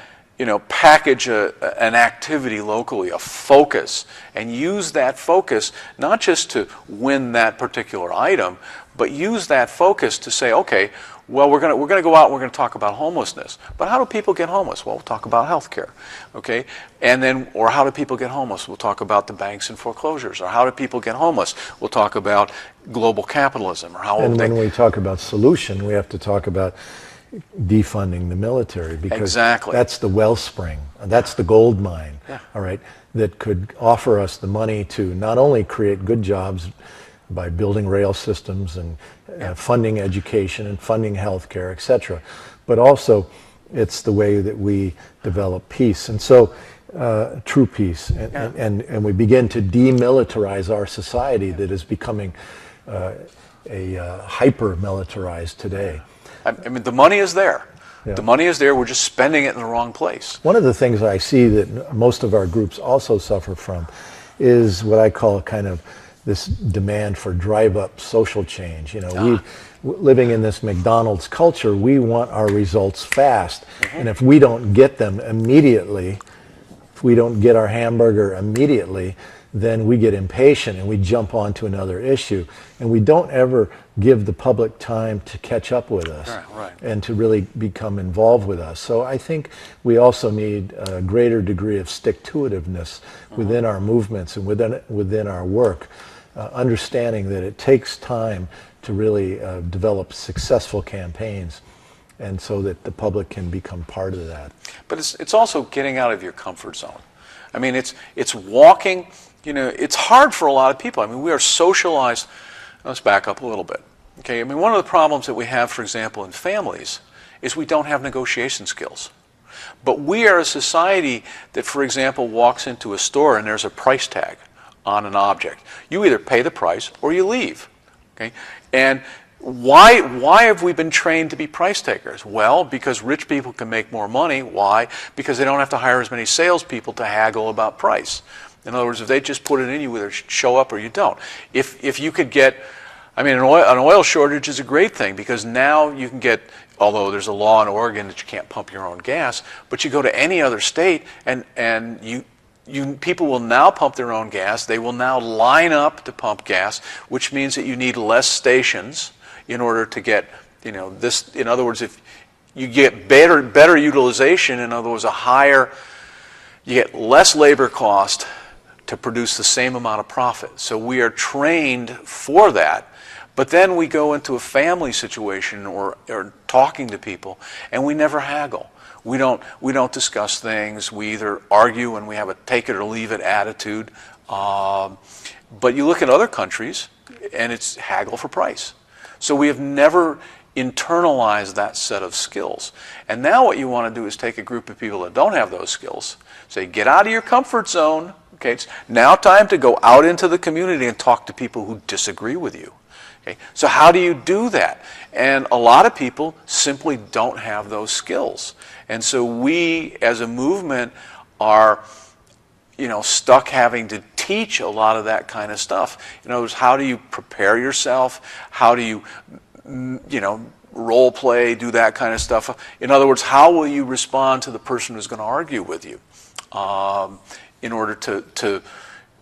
package an activity locally, a focus, and use that focus not just to win that particular item, but use that focus to say, okay, well, we're going to go out and we're going to talk about homelessness. But how do people get homeless? Well, we'll talk about healthcare, okay? And then, or how do people get homeless? We'll talk about the banks and foreclosures. Or how do people get homeless? We'll talk about global capitalism. Or how. And when we talk about solution, we have to talk about defunding the military, because that's the wellspring, that's the gold mine, all right, that could offer us the money to not only create good jobs by building rail systems and funding education and funding healthcare, etc., but also it's the way that we develop peace. And so true peace, and we begin to demilitarize our society that is becoming hyper-militarized today. I mean, the money is there. The money is there. We're just spending it in the wrong place. One of the things I see that most of our groups also suffer from is what I call kind of this demand for drive-up social change. Living in this McDonald's culture, we want our results fast. And if we don't get them immediately, if we don't get our hamburger immediately, then we get impatient and we jump on to another issue. And we don't ever give the public time to catch up with us and to really become involved with us. So I think we also need a greater degree of stick-to-itiveness within our movements and within our work, understanding that it takes time to really develop successful campaigns, and so that the public can become part of that. But it's also getting out of your comfort zone. I mean, it's walking. It's hard for a lot of people. I mean, we are socialized. Let's back up a little bit. Okay, I mean, one of the problems that we have, for example, in families, is we don't have negotiation skills. But we are a society that, for example, walks into a store and there's a price tag on an object. You either pay the price or you leave. Okay, and why have we been trained to be price takers? Well, because rich people can make more money. Why? Because they don't have to hire as many salespeople to haggle about price. In other words, if they just put it in, you either show up or you don't. If you could get, I mean, an oil shortage is a great thing, because now you can get, although there's a law in Oregon that you can't pump your own gas, but you go to any other state and people will now pump their own gas. They will now line up to pump gas, which means that you need less stations in order to get, this. In other words, if you get better utilization, in other words, you get less labor cost to produce the same amount of profit. So we are trained for that. But then we go into a family situation or talking to people, and we never haggle. We don't discuss things. We either argue and we have a take it or leave it attitude. But you look at other countries, and it's haggle for price. So we have never internalize that set of skills. And now what you want to do is take a group of people that don't have those skills, say, get out of your comfort zone. Okay, it's now time to go out into the community and talk to people who disagree with you. Okay, so how do you do that? And a lot of people simply don't have those skills. And so we, as a movement, are, stuck having to teach a lot of that kind of stuff. In other words, how do you prepare yourself? How do you, role play, do that kind of stuff? In other words, how will you respond to the person who's going to argue with you in order to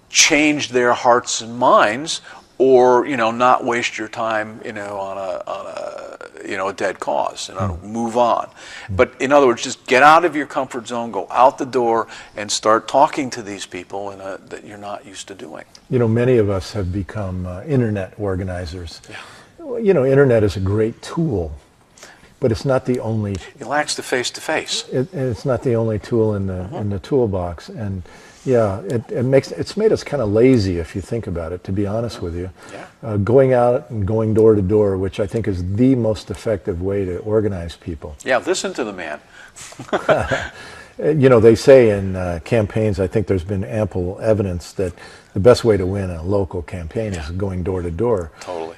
change their hearts and minds, or not waste your time on a dead cause, move on. But in other words, just get out of your comfort zone, go out the door, and start talking to these people that you're not used to doing. Many of us have become internet organizers. Yeah. Internet is a great tool, but it's not the only. It lacks the face-to-face. It's not the only tool in the toolbox, and yeah, it's made us kind of lazy if you think about it. To be honest with you, going out and going door to door, which I think is the most effective way to organize people. Yeah, listen to the man. They say in campaigns, I think there's been ample evidence that the best way to win a local campaign is going door to door. Totally.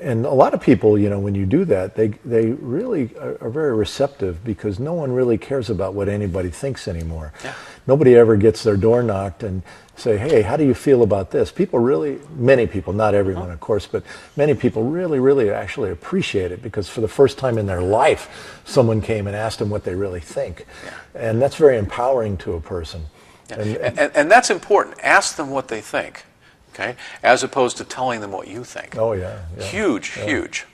And a lot of people, when you do that, they really are very receptive, because no one really cares about what anybody thinks anymore. Yeah. Nobody ever gets their door knocked and say, hey, how do you feel about this? Many people, not everyone, of course, but many people really, really actually appreciate it, because for the first time in their life, someone came and asked them what they really think. Yeah. And that's very empowering to a person. Yeah. And that's important. Ask them what they think, okay, as opposed to telling them what you think. Oh, yeah. Huge distinction.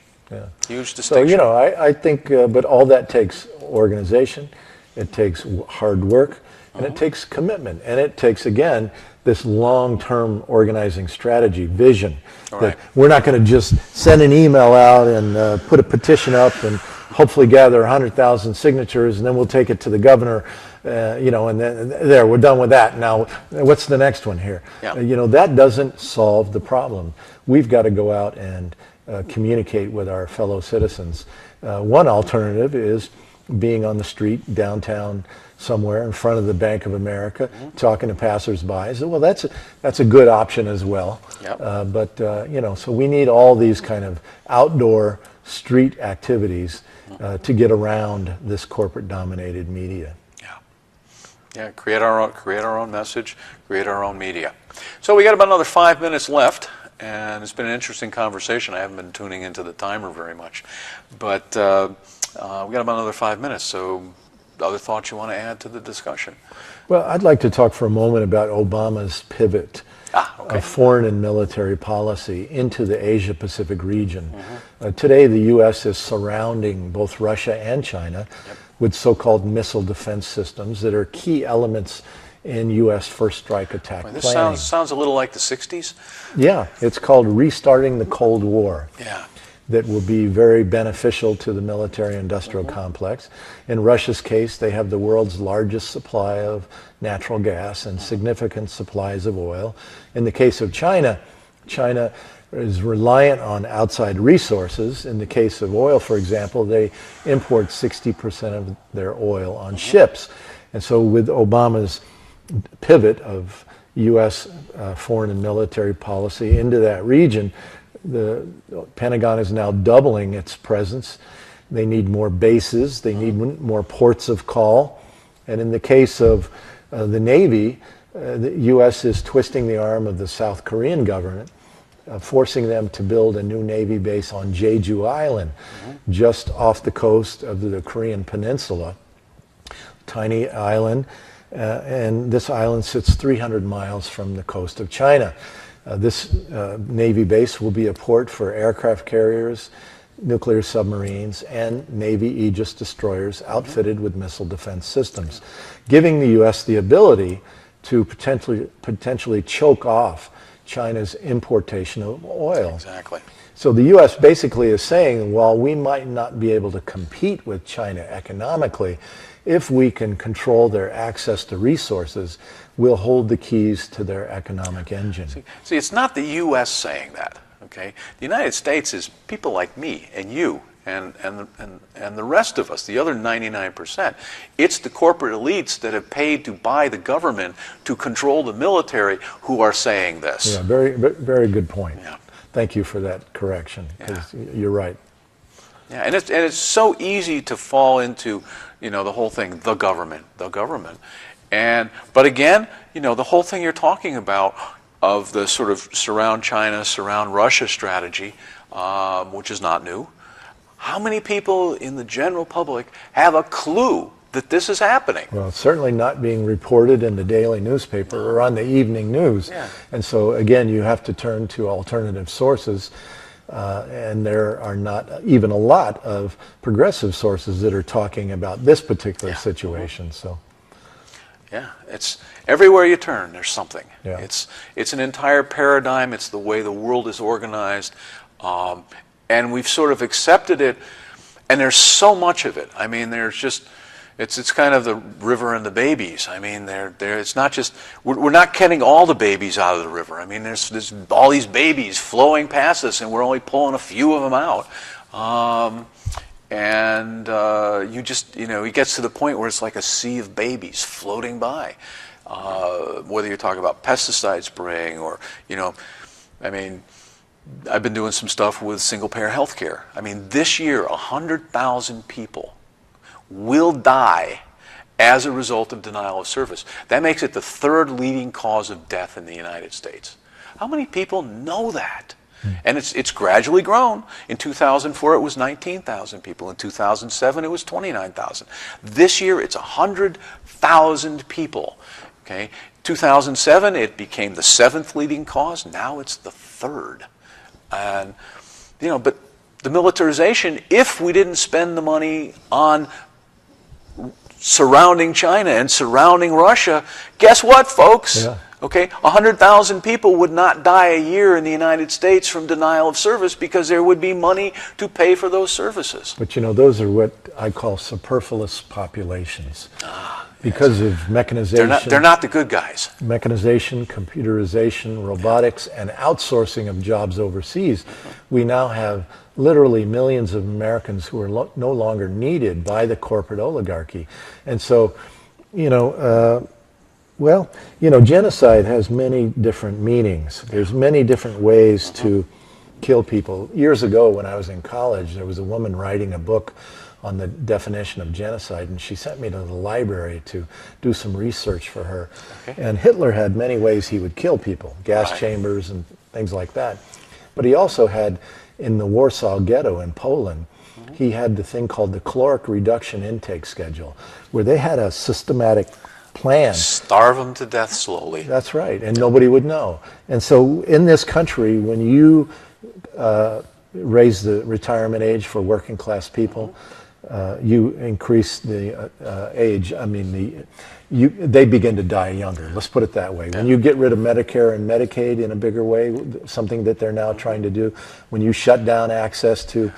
So, I think, but all that takes organization, it takes hard work, and it takes commitment, and it takes, again, this long-term organizing strategy, vision. Right. That we're not going to just send an email out and put a petition up and hopefully gather 100,000 signatures, and then we'll take it to the governor, and then we're done with that. Now, what's the next one here? Yeah. That doesn't solve the problem. We've got to go out and communicate with our fellow citizens. One alternative is being on the street downtown somewhere in front of the Bank of America, talking to passersby. So, well, that's a good option as well. Yep. But so we need all these kind of outdoor street activities to get around this corporate-dominated media. Yeah, create our own message, create our own media. So we got about another 5 minutes left, and it's been an interesting conversation. I haven't been tuning into the timer very much, but we got about another 5 minutes. So, other thoughts you want to add to the discussion? Well, I'd like to talk for a moment about Obama's pivot of foreign and military policy into the Asia-Pacific region. Today, the U.S. is surrounding both Russia and China with so-called missile defense systems that are key elements in U.S. first strike attack planning. This sounds a little like the 60s? Yeah, it's called restarting the Cold War. Yeah. That will be very beneficial to the military-industrial complex. In Russia's case, they have the world's largest supply of natural gas and significant supplies of oil. In the case of China, China is reliant on outside resources. In the case of oil, for example, they import 60% of their oil on ships. And so with Obama's pivot of U.S. Foreign and military policy into that region, the Pentagon is now doubling its presence. They need more bases. They need more ports of call. And in the case of the Navy, the U.S. is twisting the arm of the South Korean government, forcing them to build a new Navy base on Jeju Island, just off the coast of the Korean Peninsula. Tiny island, and this island sits 300 miles from the coast of China. This Navy base will be a port for aircraft carriers, nuclear submarines, and Navy Aegis destroyers outfitted with missile defense systems, giving the U.S. the ability to potentially choke off China's importation of oil. Exactly. So the U.S. basically is saying, while we might not be able to compete with China economically, if we can control their access to resources, we'll hold the keys to their economic engine. See, it's not the U.S. saying that, okay? The United States is people like me and you and the rest of us, the other 99%. It's the corporate elites that have paid to buy the government to control the military who are saying this. Yeah, very good point. Yeah. Thank you for that correction, because you're right. Yeah, and it's so easy to fall into, the whole thing, the government. But again, the whole thing you're talking about of the sort of surround China, surround Russia strategy, which is not new. How many people in the general public have a clue that this is happening? Well, it's certainly not being reported in the daily newspaper or on the evening news. Yeah. And so, again, you have to turn to alternative sources. And there are not even a lot of progressive sources that are talking about this particular situation. So, yeah, it's everywhere you turn, there's something. Yeah. It's an entire paradigm. It's the way the world is organized, and we've sort of accepted it. And there's so much of it. I mean, there's just it's kind of the river and the babies. I mean, it's not just we're not getting all the babies out of the river. I mean, there's all these babies flowing past us, and we're only pulling a few of them out. You just it gets to the point where it's like a sea of babies floating by. Whether you're talking about pesticide spraying or I mean, I've been doing some stuff with single-payer health care. I mean, this year, 100,000 people will die as a result of denial of service. That makes it the third leading cause of death in the United States. How many people know that? And it's gradually grown. In 2004, it was 19,000 people. In 2007, it was 29,000. This year, it's 100,000 people. Okay, 2007, it became the seventh leading cause. Now it's the third. And but the militarization, if we didn't spend the money on surrounding China and surrounding Russia, guess what, folks? Yeah. Okay, 100,000 people would not die a year in the United States from denial of service because there would be money to pay for those services. But those are what I call superfluous populations. Because of mechanization. They're not the good guys. Mechanization, computerization, robotics, and outsourcing of jobs overseas, we now have literally millions of Americans who are no longer needed by the corporate oligarchy. And so, genocide has many different meanings. There's many different ways to kill people. Years ago, when I was in college, there was a woman writing a book on the definition of genocide, and she sent me to the library to do some research for her. Okay. And Hitler had many ways he would kill people, gas chambers and things like that. But he also had, in the Warsaw Ghetto in Poland, he had the thing called the caloric reduction intake schedule, where they had a systematic plan. Starve them to death slowly. That's right, and nobody would know. And so in this country, when you raise the retirement age for working class people, you increase the age. I mean, they begin to die younger. Let's put it that way. When you get rid of Medicare and Medicaid in a bigger way, something that they're now trying to do, when you shut down access to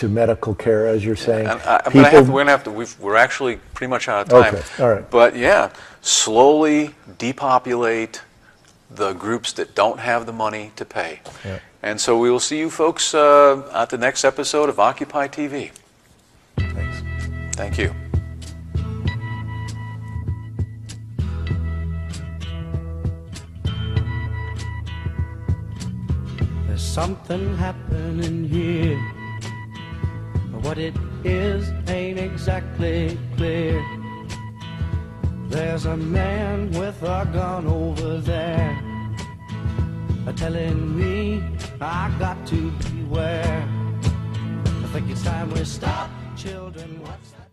medical care, as you're saying, we're actually pretty much out of time. Okay, all right. But slowly depopulate the groups that don't have the money to pay. Yeah. And so we will see you folks at the next episode of Occupy TV. Thanks. Thank you. There's something happening here, but what it is ain't exactly clear. There's a man with a gun over there, telling me I got to beware. I think it's time we stop, children. What's that?